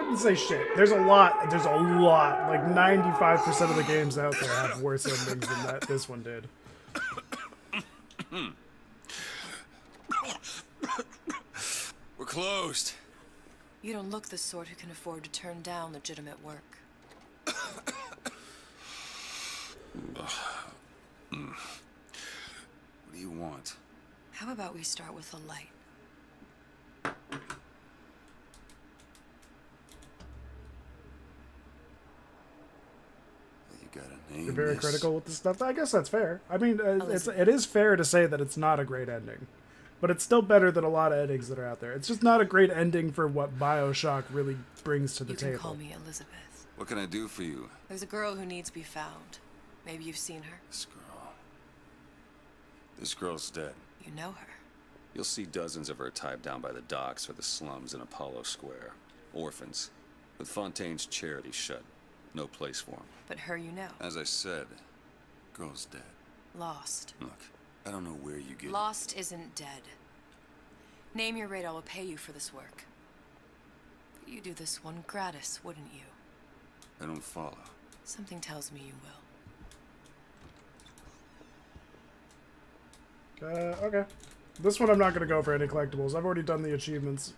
wouldn't say shit. There's a lot. There's a lot. Like 95% of the games out there have worse endings than that. This one did. We're closed. You don't look the sort who can afford to turn down legitimate work. What do you want? How about we start with a light? You got a name? You're very Miss? critical with this stuff. I guess that's fair. I mean, it is fair to say that it's not a great ending. But it's still better than a lot of endings that are out there. It's just not a great ending for what BioShock really brings to the table. You can call me Elizabeth. What can I do for you? There's a girl who needs to be found. Maybe you've seen her. This girl. This girl's dead. You know her. You'll see dozens of her tied down by the docks or the slums in Apollo Square. Orphans. With Fontaine's charity shut. No place for them. But her you know. As I said, girl's dead. Lost. Look, I don't know where you get... Lost isn't dead. Name your rate, I will pay you for this work. You do this one gratis, wouldn't you? I don't follow. Something tells me you will. Okay. This one I'm not going to go for any collectibles. I've already done the achievements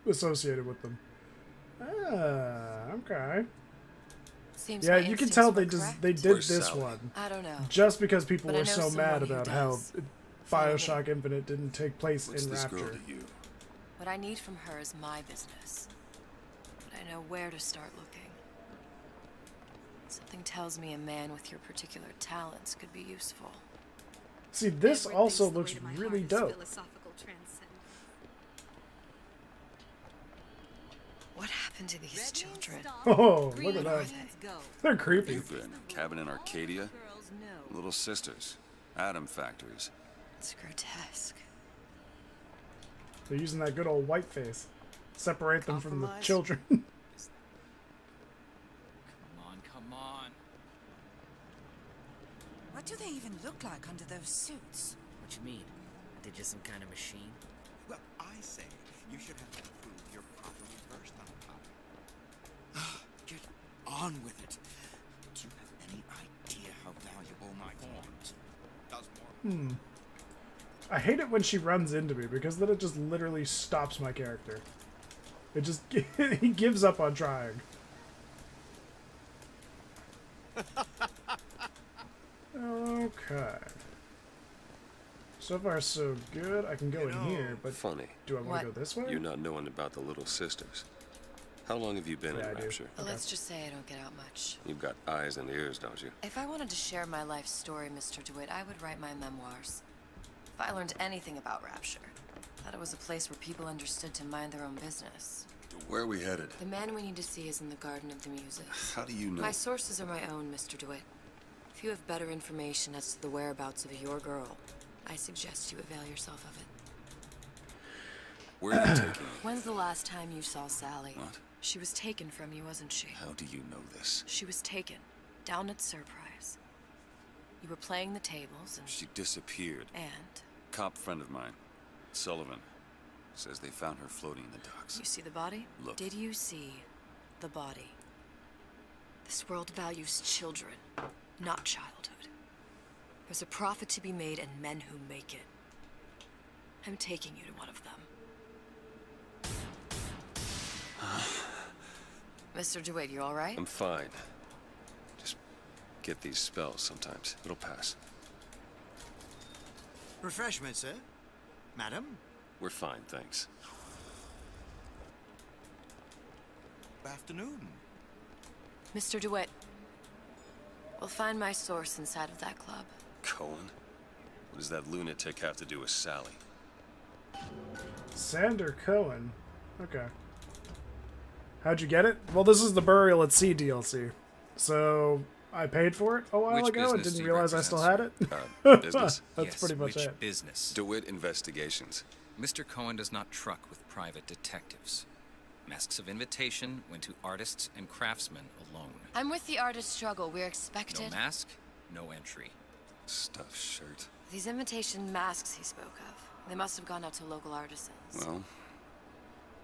associated with them. Okay. Seems yeah, my you can instincts tell were they did Where's this Sally? one I don't know. just because people But I were know so someone mad who about how does. BioShock Infinite didn't take place What's in this Rapture. girl to you? What I need from her is my business. But I know where to start looking. Something tells me a man with your particular talents could be useful. See, this Edward also thinks the looks way to my really heart is dope. philosophical transcendence. What happened to these children? Oh, Green look at that. lights go. They're creepy. You've been cabin in Arcadia? Girls know. Little sisters. Atom factories. It's grotesque. They're using that good old white face. Separate them from the Compromise? children. Come on, come on. What do they even look like under those suits? What you mean? Are they just some kind of machine? Well, I say you should have to prove you're properly versed on the topic. Get on with it. Do you have any idea how valuable my horns? Does more. I hate it when she runs into me because then it just literally stops my character. It just he gives up on trying. Okay. So far so good. I can go in here, but Funny. do I want What? to go this way? You not knowing about the little sisters. How long have you been Yeah, in I do. Rapture? But let's just say I don't get out much. You've got eyes and ears, don't you? If I wanted to share my life story, Mr. DeWitt, I would write my memoirs. If I learned anything about Rapture, I thought it was a place where people understood to mind their own business. Where are we headed? The man we need to see is in the Garden of the Muses. How do you know? My sources are my own, Mr. DeWitt. If you have better information as to the whereabouts of your girl, I suggest you avail yourself of it. Where are you taking me? When's the last time you saw Sally? What? She was taken from you, wasn't she? How do you know this? She was taken, down at Surprise. You were playing the tables and... She disappeared. And? Cop friend of mine, Sullivan, says they found her floating in the docks. You see the body? Look. Did you see the body? This world values children, not childhood. There's a profit to be made and men who make it. I'm taking you to one of them. Mr. DeWitt, you all right? I'm fine. Just get these spells sometimes. It'll pass. Refreshment, sir. Madam? We're fine, thanks. Afternoon. Mr. DeWitt, we'll find my source inside of that club. Cohen? What does that lunatic have to do with Sally? Sander Cohen. Okay. How'd you get it? Well, this is the Burial at Sea DLC. So, I paid for it a while Which ago and business didn't do you realize I still had it. represent, business? That's Yes, pretty much which it. business? DeWitt Investigations. Mr. Cohen does not truck with private detectives. Masks of invitation went to artists and craftsmen alone. I'm with the artist struggle. We're No expected. mask, no entry. Stuffed shirt. These invitation masks he spoke of, they must have gone out to local artisans. Well,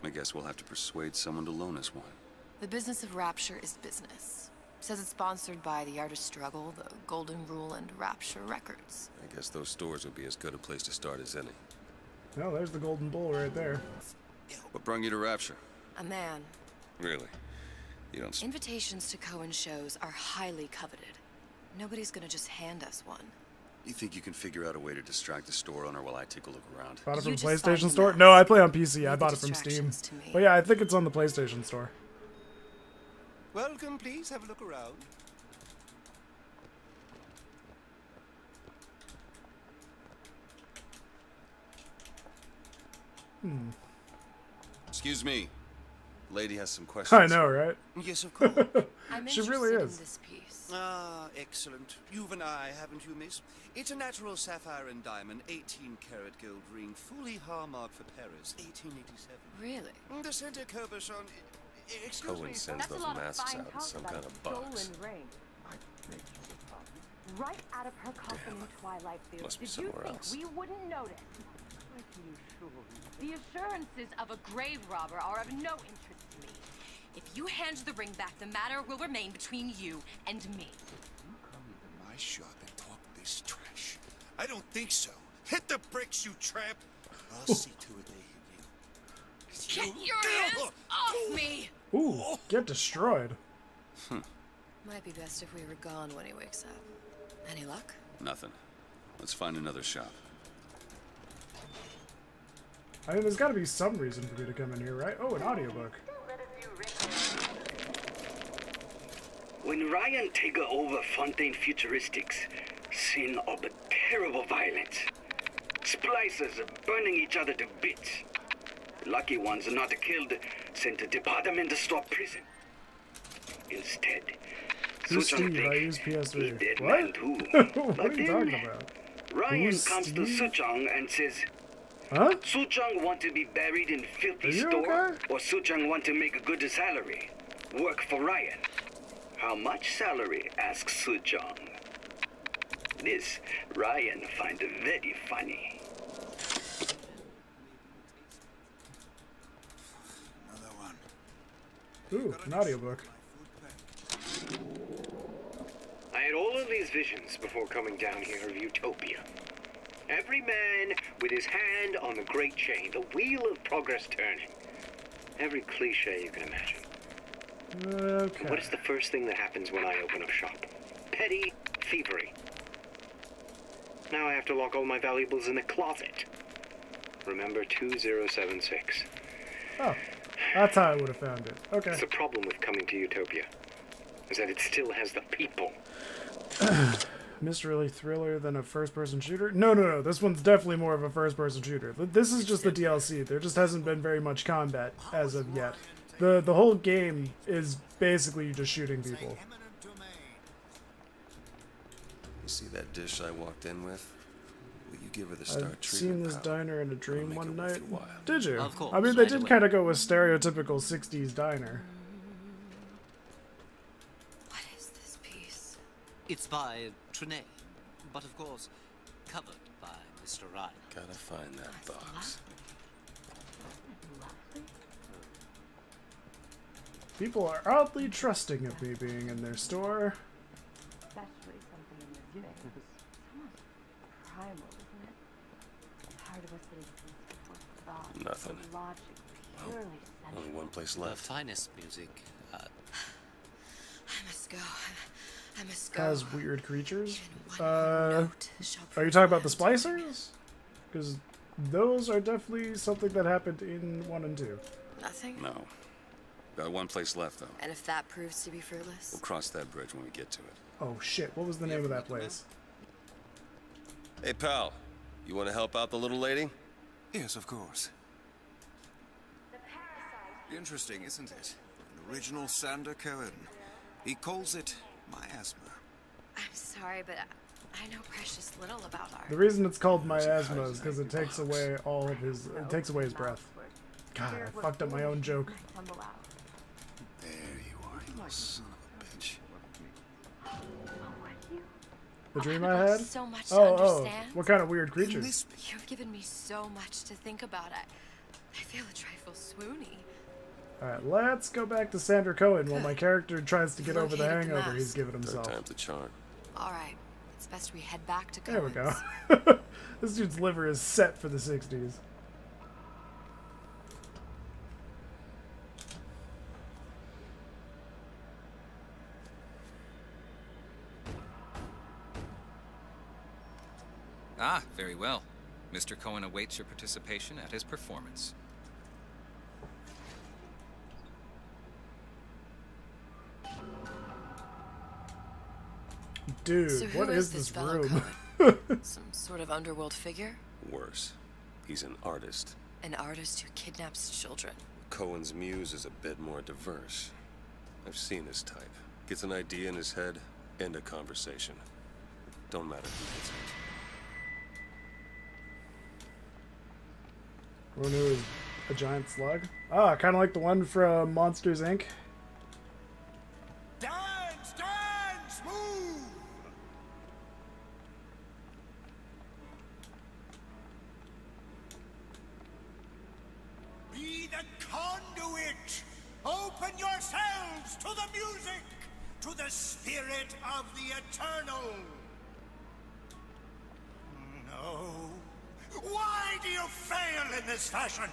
I guess we'll have to persuade someone to loan us one. The business of Rapture is business. Says it's sponsored by the Art of Struggle, the Golden Rule, and Rapture Records. I guess those stores would be as good a place to start as any. Oh, there's the Golden Bull right there. What brung you to Rapture? A man. Really? You don't... Invitations to Cohen shows are highly coveted. Nobody's gonna just hand us one. You think you can figure out a way to distract the store owner while I take a look around? Bought it from You just PlayStation find Store? the No, I mask. play on PC. I Leave the bought it from Steam. distractions to me. But yeah, I think it's on the PlayStation Store. Welcome, please have a look around. Excuse me. Lady has some questions. I know, right? Yes, of course. I'm She interested really in is. this piece. Ah, excellent. You've an eye, haven't you, miss? It's a natural sapphire and diamond, 18-karat gold ring, fully hallmarked for Paris, 1887. Really? The center Coverson... Excuse Cohen me. sends those masks out in some kind of box. Right out of her coffin in Twilight Field. Must be Did you somewhere think else. we wouldn't notice? The assurances of a grave robber are of no interest to me. If you hand the ring back, the matter will remain between you and me. You come into my shop and talk this trash. I don't think so. Hit the bricks, you tramp. I'll see to it they hit you. Get your hands off me! Ooh, get destroyed. Might be best if we were gone when he wakes up. Any luck? Nothing. Let's find another shop. I mean, there's got to be some reason for me to come in here, right? Oh, an audiobook. When Ryan take over Fontaine Futuristics, scene of terrible violence. Splicers burning each other to bits. Lucky ones not killed, sent to department store prison. Instead, Who's Suchong Steve? I think use he PS3. dead What? man too. What But are you then talking about? Ryan Who's comes to Steve? Suchong and says, Huh? Suchong want to be buried in filthy Are you store, okay? or Suchong want to make a good salary, work for Ryan. How much salary? Asks Suchong. This Ryan find very funny. Another one. Ooh, an audiobook. I had all of these visions before coming down here of Utopia. Every man with his hand on the great chain, the wheel of progress turning. Every cliche you can imagine. Okay. What is the first thing that happens when I open up shop? Petty thievery. Now I have to lock all my valuables in a closet. Remember 2076. Oh, that's how I would have found it. Okay. It's the problem with coming to Utopia, is that it still has the people. Mystery thriller than a first-person shooter? No. This one's definitely more of a first-person shooter. This is just the DLC. There just hasn't been very much combat as of yet. The whole game is basically you just shooting people. You see that dish I walked in with? Will you give her the star I've treatment? seen this pal? diner in a dream make one it worth night. your while. Did you? Of course, I mean, they right did away. kind of go with stereotypical 60s diner. What is this piece? It's by Trenet, but of course, covered by Mr. Ryan. Gotta find that box. People are oddly trusting of me being in their store. Especially something in this thing. It's almost primal, isn't it? Part of us that exists before thought. Nothing. Logic, purely Only sensual. one place The left. finest music. I must go. I must go. Has weird creatures. Even one note shall Are you prove talking about the my splicers? Because those are definitely something that happened in 1 and 2. Nothing? No. Got one place left, though. And if that proves to be fruitless? We'll cross that bridge when we get to it. Oh shit, what was the name of that place? Hey, pal. You want to help out the little lady? Yes, of course. Interesting, isn't it? An original Sander Cohen. He calls it miasma. I'm sorry, but I know precious little about art. The reason it's called miasma is because it takes away all of his, it takes away his breath. God, I fucked up my own joke. Tumble out. There you are, you son of a bitch. The dream I I've had? so much to Oh, understand. what kind of weird creatures? You've given me so much to think about. I feel a trifle swoony. Alright, let's go back to Sandra Cohen while my character tries to get over the Located the hangover he's mask. given Third himself. time's the charm. Alright, it's best we head back to There we Cohen's. go. This dude's liver is set for the 60s. Ah, very well. Mr. Cohen awaits your participation at his performance. Dude, So who what is is this this fellow room? Cohen? Some sort of underworld figure? Worse. He's an artist. An artist who kidnaps children. Cohen's muse is a bit more diverse. I've seen his type. Gets an idea in his head, end a conversation. Don't matter who gets it. Who knew it was a giant slug? Ah, kind of like the one from Monsters, Inc. Dance, dance, move! Be the conduit! Open yourselves to the music, to the spirit of the eternal! No. Why do you fail in this fashion?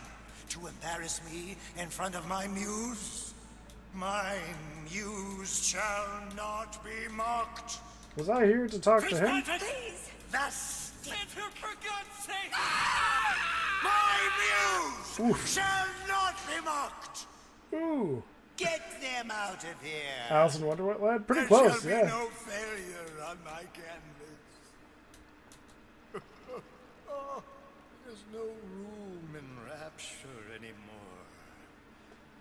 To embarrass me in front of my muse? My muse shall not be mocked. Was I here to talk to him? Please! The stick! For God's sake! My muse shall not be mocked! Ooh. Get them out of here! Alice in Wonderland? Pretty There close, shall yeah. be no failure on my canvas. Oh, there's no room in rapture anymore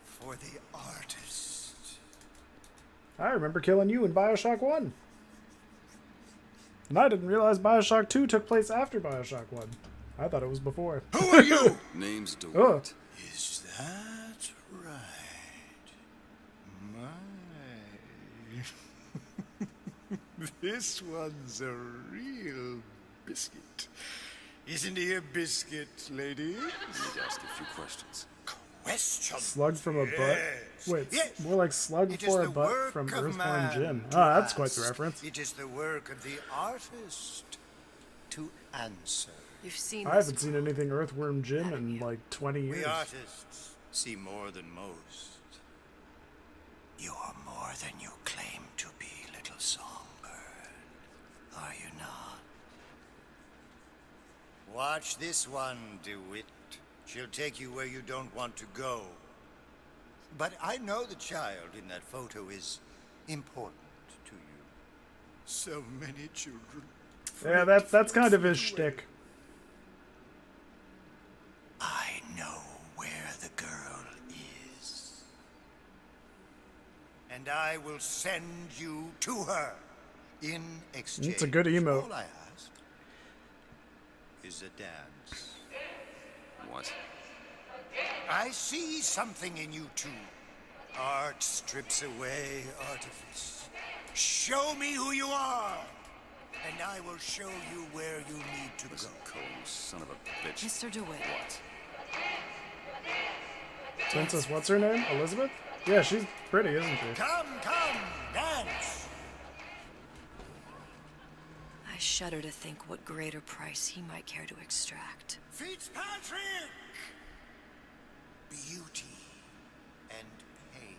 for the artist. I remember killing you in BioShock 1. And I didn't realize BioShock 2 took place after BioShock 1. I thought it was before. Who are you? Name's DeWitt. Oh. Is that right? My. This one's a real biscuit. Isn't he a biscuit, ladies? Need to ask a few questions. Question. Slug from a butt? Yes. Wait, Yes. more like slug It is for a the butt work from of Earthworm man Jim. to Ah, that's quite the ask. reference. It is the work of the artist to answer. You've seen I this haven't seen anything Earthworm Jim in like 20 years. We artists see more than most. You are more than you claim to be, little songbird. Are you not? Watch this one, DeWitt. She'll take you where you don't want to go. But I know the child in that photo is important to you. So many children. Yeah, that's kind of his shtick. I know where the girl is. And I will send you to her in exchange. It's a good emote. All I ask is a dance. What? I see something in you two. Art strips away artifice. Show me who you are, and I will show you where you need to Listen, go. Cohen, son of a bitch. Mr. DeWitt. What? Princess, what's her name? Elizabeth? Yeah, she's pretty, isn't she? Come, dance. I shudder to think what greater price he might care to extract. Fitzpatrick! Beauty and pain.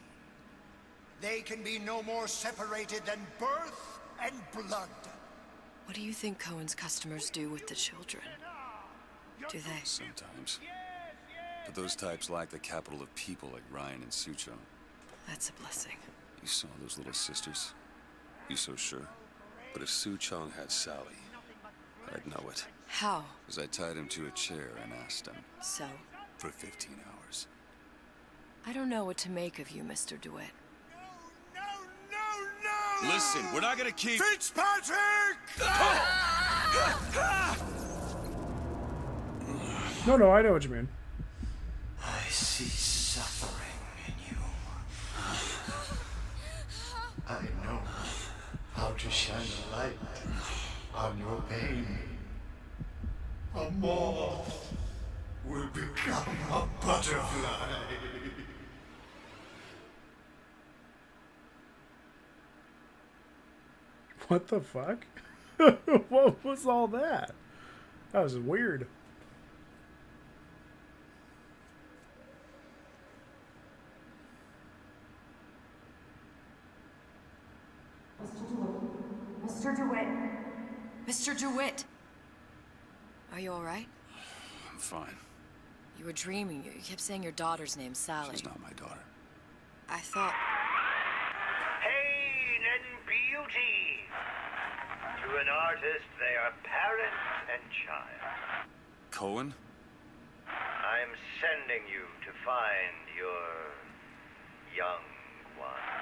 They can be no more separated than birth and blood. What do you think Cohen's customers do with the children? Do they? Sometimes. But those types lack the capital of people like Ryan and Sucho. That's a blessing. You saw those little sisters? You so sure? But if Su Chong had Sally, I'd know it. How? Because I tied him to a chair and asked him So? for 15 hours. I don't know what to make of you, Mr. DeWitt. No! Listen, we're not gonna keep... Fitzpatrick! No, I know what you mean. I see suffering in you. I know how to shine a light on your pain. A moth will become a butterfly. What the fuck? What was all that? That was weird. Mr. DeWitt. Mr. DeWitt! Are you alright? I'm fine. You were dreaming. You kept saying your daughter's name, Sally. She's not my daughter. I thought... Pain and beauty. To an artist, they are parent and child. Cohen? I'm sending you to find your young one.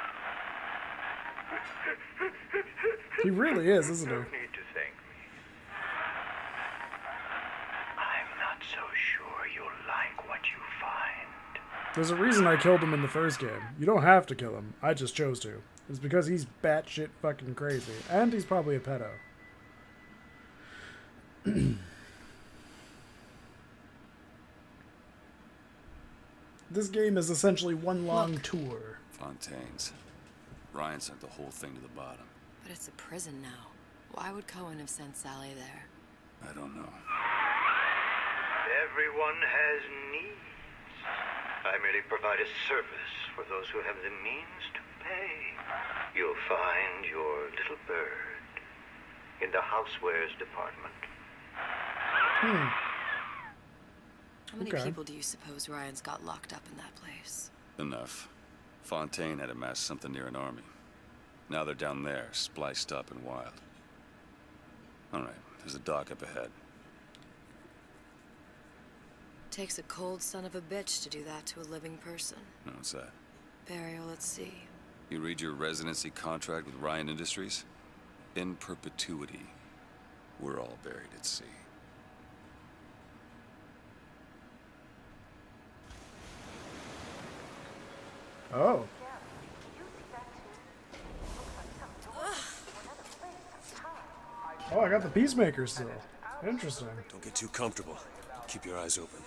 He really is, isn't he? No need to thank me. I'm not so sure you'll like what you find. There's a reason I killed him in the first game. You don't have to kill him. I just chose to. It's because he's batshit fucking crazy. And he's probably a pedo. This game is essentially one long tour. Fontaine's. Ryan sent the whole thing to the bottom. But it's a prison now. Why would Cohen have sent Sally there? I don't know. Everyone has needs. I merely provide a service for those who have the means to pay. You'll find your little bird in the housewares department. How many people do you suppose Ryan's got locked up in that place? Enough. Fontaine had amassed something near an army. Now they're down there, spliced up and wild. Alright, there's a dock up ahead. Takes a cold son of a bitch to do that to a living person. No, what's that? Burial at sea. You read your residency contract with Ryan Industries? In perpetuity, we're all buried at sea. Oh. Oh, I got the Peacemaker still. Interesting. Don't get too comfortable. Keep your eyes open.